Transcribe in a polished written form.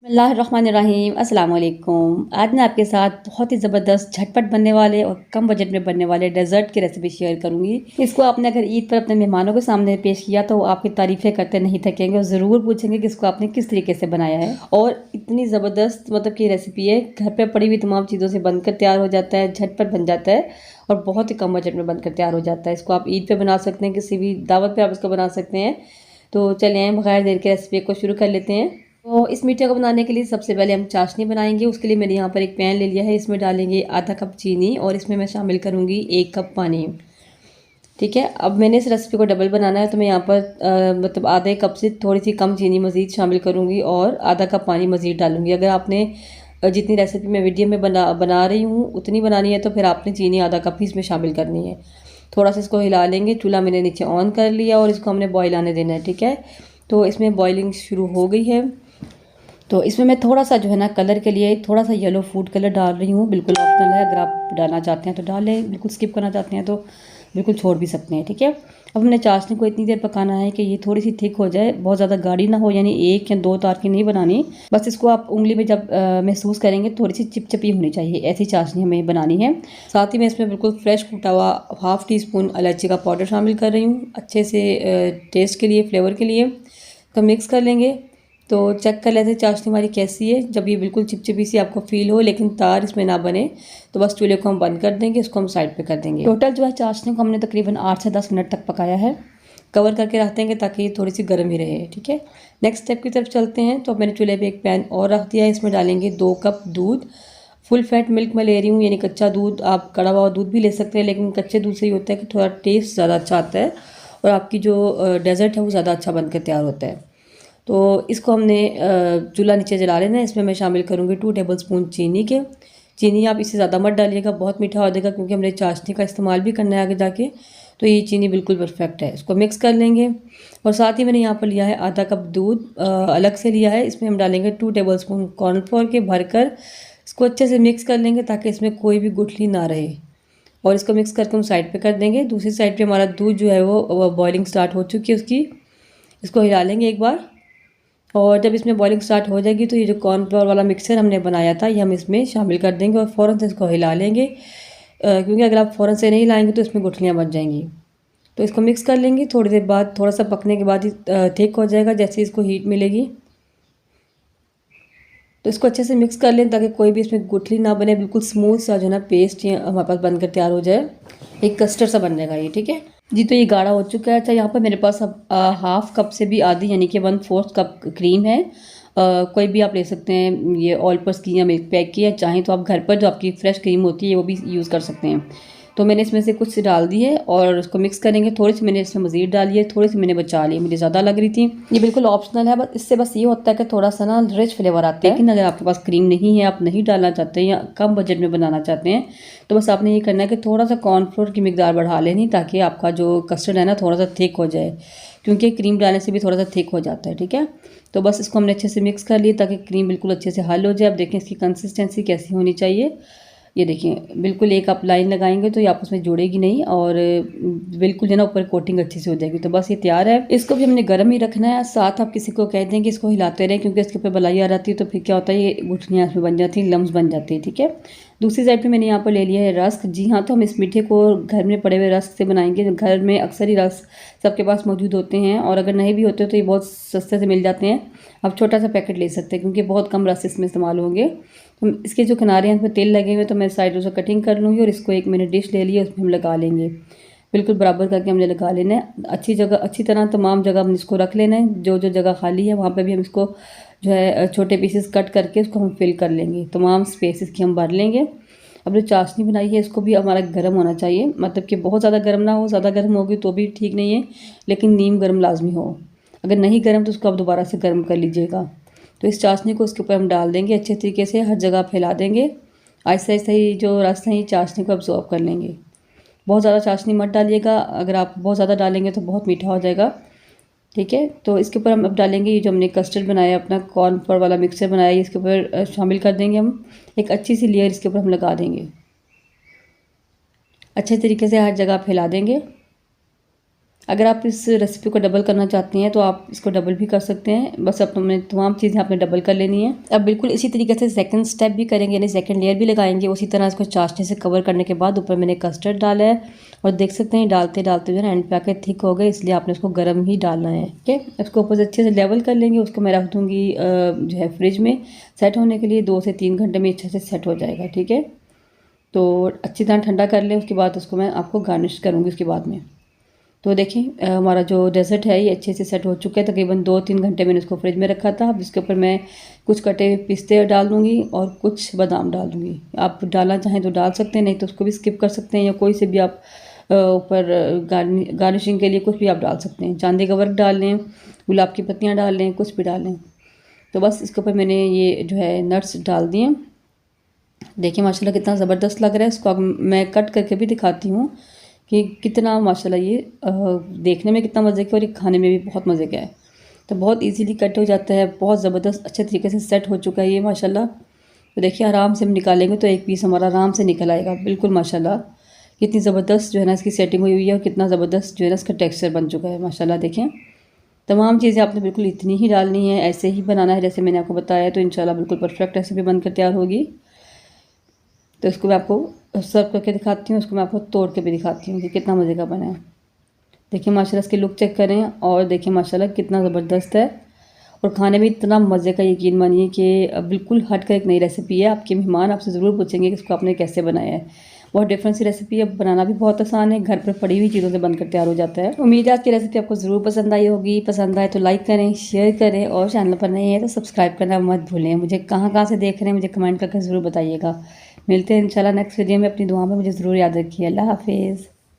बिस्मिल्लाहिर्रहमानिर्रहीम अस्सलाम वालेकुम। आज मैं आपके साथ बहुत ही ज़बरदस्त झटपट बनने वाले और कम बजट में बनने वाले डेज़र्ट की रेसिपी शेयर करूंगी। इसको आपने अगर ईद पर अपने मेहमानों के सामने पेश किया तो वो आपकी तारीफ़ें करते नहीं थकेंगे और ज़रूर पूछेंगे कि इसको आपने किस तरीके से बनाया है। और इतनी ज़बरदस्त की रेसिपी है, घर पर पड़ी हुई तमाम चीज़ों से बनकर तैयार हो जाता है, झटपट बन जाता है और बहुत ही कम बजट में बनकर तैयार हो जाता है। इसको आप ईद पर बना सकते हैं, किसी भी दावत पर आप इसको बना सकते हैं। तो चलिए बगैर देर के रेसिपी को शुरू कर लेते हैं। तो इस मीठे को बनाने के लिए सबसे पहले हम चाशनी बनाएंगे। उसके लिए मैंने यहाँ पर एक पैन ले लिया है, इसमें डालेंगे आधा कप चीनी और इसमें मैं शामिल करूँगी 1 कप पानी। ठीक है, अब मैंने इस रेसिपी को डबल बनाना है तो मैं यहाँ पर आधे कप से थोड़ी सी कम चीनी मज़ीद शामिल करूँगी और आधा कप पानी मज़ीद डालूँगी। अगर आपने जितनी रेसिपी मैं वीडियो में बना रही हूँ उतनी बनानी है तो फिर आपने चीनी आधा कप ही इसमें शामिल करनी है। थोड़ा सा इसको हिला लेंगे। चूल्हा मैंने नीचे ऑन कर लिया और इसको हमने बॉयल आने देना है। ठीक है, तो इसमें बॉइलिंग शुरू हो गई है। तो इसमें मैं थोड़ा सा कलर के लिए थोड़ा सा येलो फूड कलर डाल रही हूँ। बिल्कुल ऑप्शनल है, अगर आप डालना चाहते हैं तो डाल लें, बिल्कुल स्किप करना चाहते हैं तो बिल्कुल छोड़ भी सकते हैं। ठीक है, अब हमने चाशनी को इतनी देर पकाना है कि ये थोड़ी सी थिक हो जाए, बहुत ज़्यादा गाढ़ी ना हो, यानी 1 या 2 तार की नहीं बनानी। बस इसको आप उंगली में जब महसूस करेंगे थोड़ी सी चिपचिपी होनी चाहिए, ऐसी चाशनी हमें बनानी है। साथ ही मैं इसमें बिल्कुल फ्रेश कूटा हुआ ½ टीस्पून इलायची का पाउडर शामिल कर रही हूँ, अच्छे से टेस्ट के लिए, फ्लेवर के लिए। तो मिक्स कर लेंगे। तो चेक कर लेते हैं चाशनी हमारी कैसी है। जब ये बिल्कुल चिपचिपी सी आपको फील हो लेकिन तार इसमें ना बने तो बस चूल्हे को हम बंद कर देंगे, इसको हम साइड पे कर देंगे। टोटल जो है चाशनी को हमने तकरीबन 8 से 10 मिनट तक पकाया है। कवर करके रख देंगे ताकि ये थोड़ी सी गर्म ही रहे। ठीक है, नेक्स्ट स्टेप की तरफ चलते हैं। तो मैंने चूल्हे पर एक पैन और रख दिया है, इसमें डालेंगे 2 कप दूध। फुल फैट मिल्क मैं ले रही हूँ, यानी कच्चा दूध। आप कड़ा हुआ दूध भी ले सकते हैं, लेकिन कच्चे दूध से ही होता है कि थोड़ा टेस्ट ज़्यादा अच्छा आता है और आपकी जो डेज़र्ट है वो ज़्यादा अच्छा बनकर तैयार होता है। तो इसको हमने चूल्हा नीचे जला लेना है। इसमें मैं शामिल करूँगी 2 टेबलस्पून चीनी के। चीनी आप इससे ज़्यादा मत डालिएगा, बहुत मीठा हो जाएगा, क्योंकि हमने चाशनी का इस्तेमाल भी करना है आगे जाके। तो ये चीनी बिल्कुल परफेक्ट है। इसको मिक्स कर लेंगे और साथ ही मैंने यहाँ पर लिया है आधा कप दूध अलग से लिया है। इसमें हम डालेंगे 2 टेबलस्पून कॉर्नफ्लोर के भरकर। इसको अच्छे से मिक्स कर लेंगे ताकि इसमें कोई भी गुठली ना रहे और इसको मिक्स करके हम साइड पे कर देंगे। दूसरी साइड पे हमारा दूध जो है वो बॉइलिंग स्टार्ट हो चुकी है उसकी। इसको हिला लेंगे एक बार और जब इसमें बॉइलिंग स्टार्ट हो जाएगी तो ये जो कॉर्नफ्लोर वाला मिक्सचर हमने बनाया था ये हम इसमें शामिल कर देंगे और फ़ौरन से इसको हिला लेंगे, क्योंकि अगर आप फ़ौरन से नहीं हिलाएंगे तो इसमें गुठलियाँ बच जाएंगी। तो इसको मिक्स कर लेंगे। थोड़ी देर बाद थोड़ा सा पकने के बाद ही थिक हो जाएगा, जैसे इसको हीट मिलेगी। तो इसको अच्छे से मिक्स कर लें ताकि कोई भी इसमें गुठली ना बने, बिल्कुल स्मूथ सा जो है ना पेस्ट हमारे पास बनकर तैयार हो जाए। एक कस्टर्ड सा बन जाएगा ये। ठीक है जी, तो ये गाढ़ा हो चुका है। अच्छा, यहाँ पर मेरे पास अब ½ कप से भी आधी यानी कि 1/4 कप क्रीम है। कोई भी आप ले सकते हैं, ये ऑल पर्स की या मिल्क पैक की, या चाहें तो आप घर पर जो आपकी फ्रेश क्रीम होती है वो भी यूज़ कर सकते हैं। तो मैंने इसमें से कुछ डाल दी है और उसको मिक्स करेंगे। थोड़ी सी मैंने इसमें मज़ीद डाली है, थोड़ी सी मैंने बचा ली, मुझे ज़्यादा लग रही थी। ये बिल्कुल ऑप्शनल है, बस इससे बस ये होता है कि थोड़ा सा ना रिच फ्लेवर आता है। लेकिन अगर आपके पास क्रीम नहीं है, आप नहीं डालना चाहते हैं या कम बजट में बनाना चाहते हैं, तो बस आपने ये करना है कि थोड़ा सा कॉर्नफ्लोर की मिकदार बढ़ा लेनी, ताकि आपका जो कस्टर्ड है ना थोड़ा सा थिक हो जाए, क्योंकि क्रीम डालने से भी थोड़ा सा थिक हो जाता है। ठीक है, तो बस इसको हमने अच्छे से मिक्स कर लिया ताकि क्रीम बिल्कुल अच्छे से हल हो जाए। अब देखें इसकी कंसिस्टेंसी कैसी होनी चाहिए। ये देखिए, बिल्कुल एक आप लाइन लगाएंगे तो ये आपस में जुड़ेगी नहीं और बिल्कुल जो ना ऊपर कोटिंग अच्छी से हो जाएगी। तो बस ये तैयार है। इसको भी हमने गर्म ही रखना है। साथ आप किसी को कह दें कि इसको हिलाते रहें, क्योंकि इसके ऊपर बलाई आ जाती है तो फिर क्या होता है, ये गुठलियाँ इसमें बन जाती हैं, लम्स बन जाती है। ठीक है, दूसरी साइड पे मैंने यहाँ पर ले लिया है रस्क। जी हाँ, तो हम इस मीठे को घर में पड़े हुए रस्क से बनाएंगे। घर में अक्सर ही रस्क सबके पास मौजूद होते हैं और अगर नहीं भी होते तो ये बहुत सस्ते से मिल जाते हैं। आप छोटा सा पैकेट ले सकते हैं क्योंकि बहुत कम रस्क इसमें इस्तेमाल होंगे। तो इसके जो किनारे हैं इसमें तेल लगे हुए, तो मैं साइडों से कटिंग कर लूँगी और इसको एक मैंने डिश ले ली है, उसमें हम लगा लेंगे। बिल्कुल बराबर करके हमने लगा लेना है। अच्छी तरह तमाम जगह हम इसको रख लेना है। जो जो जगह खाली है वहाँ पे भी हम इसको जो है छोटे पीसेस कट करके उसको हम फिल कर लेंगे। तमाम स्पेसेस की हम भर लेंगे। अब जो चाशनी बनाई है इसको भी हमारा गर्म होना चाहिए, मतलब कि बहुत ज़्यादा गर्म ना हो। ज़्यादा गर्म होगी तो भी ठीक नहीं है, लेकिन नीम गर्म लाजमी हो। अगर नहीं गर्म तो उसको आप दोबारा से गर्म कर लीजिएगा। तो इस चाशनी को उसके ऊपर हम डाल देंगे, अच्छे तरीके से हर जगह फैला देंगे। आहिस्ता आहिस्ता ही जो रस है चाशनी को अब्जॉर्ब कर लेंगे। बहुत ज़्यादा चाशनी मत डालिएगा, अगर आप बहुत ज़्यादा डालेंगे तो बहुत मीठा हो जाएगा। ठीक है, तो इसके ऊपर हम अब डालेंगे ये जो हमने कस्टर्ड बनाया, अपना कॉर्नफ्लोर वाला मिक्सचर बनाया, इसके ऊपर शामिल कर देंगे हम। एक अच्छी सी लेयर इसके ऊपर हम लगा देंगे, अच्छे तरीके से हर जगह फैला देंगे। अगर आप इस रेसिपी को डबल करना चाहती हैं तो आप इसको डबल भी कर सकते हैं। बस अब तुमने तमाम चीज़ें आपने डबल कर लेनी है। अब बिल्कुल इसी तरीके से सेकंड स्टेप भी करेंगे, यानी सेकंड लेयर भी लगाएंगे। उसी तरह इसको चाशनी से कवर करने के बाद ऊपर मैंने कस्टर्ड डाला है और देख सकते हैं डालते डालते जो है एंड पे आके थिक हो गए, इसलिए आपने इसको गर्म ही डालना है। ठीक है, इसको ऊपर से अच्छे से लेवल कर लेंगे। उसको मैं रख दूँगी जो है फ्रिज में सेट होने के लिए। 2 से 3 घंटे में अच्छे से सेट हो जाएगा। ठीक है, तो अच्छी तरह ठंडा कर लें, उसके बाद उसको मैं आपको गार्निश करूँगी उसके बाद में। तो देखिए हमारा जो डेज़र्ट है ये अच्छे से सेट हो चुका है। तकरीबन 2-3 घंटे मैंने इसको फ्रिज में रखा था। अब इसके ऊपर मैं कुछ कटे हुए पिस्ते डाल दूँगी और कुछ बादाम डाल दूँगी। आप डालना चाहें तो डाल सकते हैं, नहीं तो उसको भी स्किप कर सकते हैं, या कोई से भी आप ऊपर गार्निशिंग के लिए कुछ भी आप डाल सकते हैं। चांदी का वर्क डाल लें, गुलाब की पत्तियाँ डाल लें, कुछ भी डाल लें। तो बस इसके ऊपर मैंने ये जो है नट्स डाल दिए। देखिए माशाल्लाह कितना ज़बरदस्त लग रहा है। इसको अब मैं कट करके भी दिखाती हूँ कि कितना माशाल्लाह ये देखने में कितना मज़े का और ये खाने में भी बहुत मज़े का है। तो बहुत इजीली कट हो जाता है, बहुत ज़बरदस्त अच्छे तरीके से सेट हो चुका है ये माशाल्लाह। तो देखिए आराम से हम निकालेंगे तो एक पीस हमारा आराम से निकल आएगा बिल्कुल माशाल्लाह। कितनी ज़बरदस्त जो है ना इसकी सेटिंग हुई हुई है और कितना ज़बरदस्त जो है ना इसका टेक्सचर बन चुका है माशाल्लाह। देखें तमाम चीज़ें आपने बिल्कुल इतनी ही डालनी है, ऐसे ही बनाना है जैसे मैंने आपको बताया। तो इंशाल्लाह बिल्कुल परफेक्ट रेसिपी बनकर तैयार होगी। तो इसको मैं आपको सर्व करके दिखाती हूँ, उसको मैं आपको तोड़ के भी दिखाती हूँ कि कितना मज़े का बना है। देखिए माशाल्लाह इसकी लुक चेक करें और देखिए माशाल्लाह कितना ज़बरदस्त है और खाने में इतना मज़े का, यकीन मानिए कि बिल्कुल हट कर एक नई रेसिपी है। आपके मेहमान आपसे ज़रूर पूछेंगे कि इसको आपने कैसे बनाया है। बहुत डिफरेंट सी रेसिपी है, बनाना भी बहुत आसान है, घर पर पड़ी हुई चीज़ों से बनकर तैयार हो जाता है। उम्मीद है आज की रेसिपी आपको ज़रूर पसंद आई होगी। पसंद आए तो लाइक करें, शेयर करें और चैनल पर नए हैं तो सब्सक्राइब करना मत भूलें। मुझे कहाँ कहाँ से देख रहे हैं मुझे कमेंट करके ज़रूर बताइएगा। मिलते हैं इंशाल्लाह नेक्स्ट वीडियो में। अपनी दुआ में मुझे ज़रूर याद रखिए। अल्लाह हाफिज़।